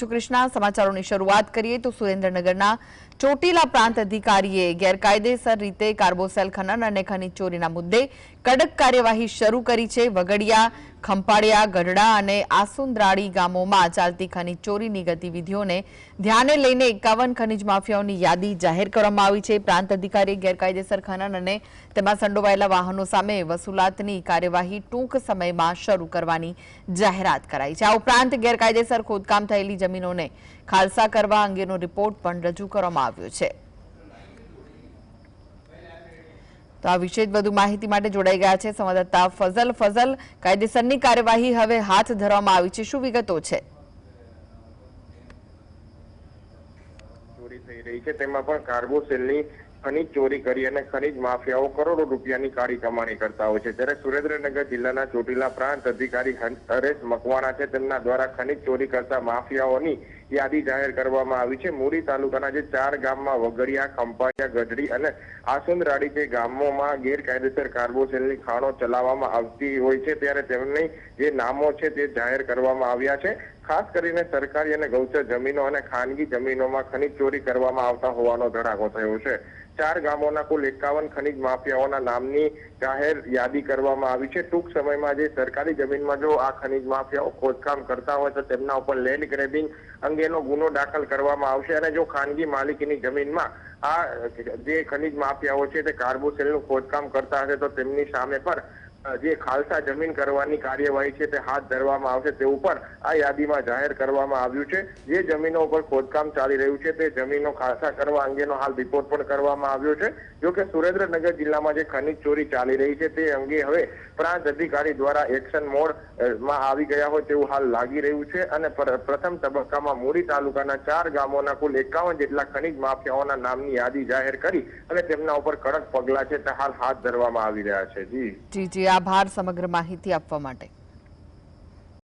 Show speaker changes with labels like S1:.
S1: કૃષ્ણા સમાચારોની શરૂઆત કરીએ તો સુરેન્દ્રનગરના ચોટીલા પ્રાંત અધિકારીએ ગેરકાયદેસર રીતે કાર્બોસેલ ખનન અને ખનીજ ચોરીના મુદ્દે કડક કાર્યવાહી શરૂ કરી છે। વગડિયા, ખંપાળિયા, ગઢડા અને આસુંદરાળી ગામોમાં ચાલતી ખનીજ ચોરીની ગતિવિધિઓને ધ્યાને લઈને 51 ખનીજ માફિયાઓની યાદી જાહેર કરવામાં આવી છે। પ્રાંત અધિકારીએ ગેરકાયદેસર ખનન અને તેમાં સંડોવાયેલા વાહનો સામે વસૂલાતની કાર્યવાહી ટૂંક સમયમાં શરૂ કરવાની જાહેરાત કરાઈ છે। આ ઉપરાંત ગેરકાયદેસર ખોદકામ થયેલી જમીનોને ખાલસા કરવા અંગેનો રિપોર્ટ પણ રજૂ કરવામાં આવ્યો છે। તો આ વિશે વધુ માહિતી માટે જોડાઈ ગયા છે સંવાદદાતા ફઝલ। કાયદેસરની કાર્યવાહી હવે હાથ ધરવામાં આવી છે, શું વિગતો છે?
S2: ચોરી થઈ રહી છે તેમાં પણ કાર્બોસેલની ખનીજ ચોરી કરી અને ખનીજ માફિયાઓ કરોડો રૂપિયાની કાળી કમાણી કરતા હોય છે। ત્યારે સુરેન્દ્રનગર જિલ્લાના ચોટીલા પ્રાંત અધિકારી હરેશ મકવાણા છે તેમના દ્વારા ખનીજ ચોરી કરતા માફિયાઓની યાદી જાહેર કરવામાં આવી છે। મૂળી તાલુકાના જે 4 ગામમાં વગડિયા, ખંપાળિયા, ગઢડી અને આસુંદરાળી જે ગામોમાં ગેરકાયદેસર કાર્બોસેલની ખાણો ચલાવવામાં આવતી હોય છે ત્યારે તેમની જે નામો છે તે જાહેર કરવામાં આવ્યા છે। ખાસ કરીને સરકારી અને ગૌચર જમીનો અને ખાનગી જમીનોમાં ખનીજ ચોરી કરવામાં આવતા હોવાનો ધડાકો થયો છે। 4 ગામોના કુલ 51 ખનીજ માફિયાઓના નામની જાહેર યાદી કરવામાં આવી છે। ટૂંક સમયમાં જે સરકારી જમીનમાં જો આ ખનીજ માફિયાઓ ખોદકામ કરતા હોય તો તેમના ઉપર લેન્ડ ગ્રેબિંગ અંગેનો ગુનો દાખલ કરવામાં આવશે અને જો ખાનગી માલિકીની જમીનમાં આ જે ખનીજ માફિયાઓ છે તે કાર્બોસેલનું ખોદકામ કરતા હશે તો તેમની સામે પર જે ખાલસા જમીન કરવાની કાર્યવાહી છે તે હાથ ધરવામાં આવશે તેવું પણ આ યાદીમાં જાહેર કરવામાં આવ્યું છે। જે જમીનો ઉપર ખોદકામ ચાલી રહ્યું છે તે જમીનો ખાલસા કરવા અંગેનો હાલ રિપોર્ટ પણ કરવામાં આવ્યો છે। જો કે સુરેન્દ્રનગર જિલ્લામાં જે ખનીજ ચોરી ચાલી રહી છે તે અંગે હવે પ્રાંત અધિકારી દ્વારા એક્શન મોડમાં આવી ગયા હોય તેવું હાલ લાગી રહ્યું છે અને પ્રથમ તબક્કામાં મૂળી તાલુકાના 4 ગામોના કુલ 51 જેટલા ખનીજ માફિયાઓના નામની યાદી જાહેર કરી અને તેમના ઉપર કડક પગલાં છે તે હાલ હાથ ધરવામાં આવી રહ્યા છે।
S1: જી આભાર સમગ્ર માહિતી આપવા માટે।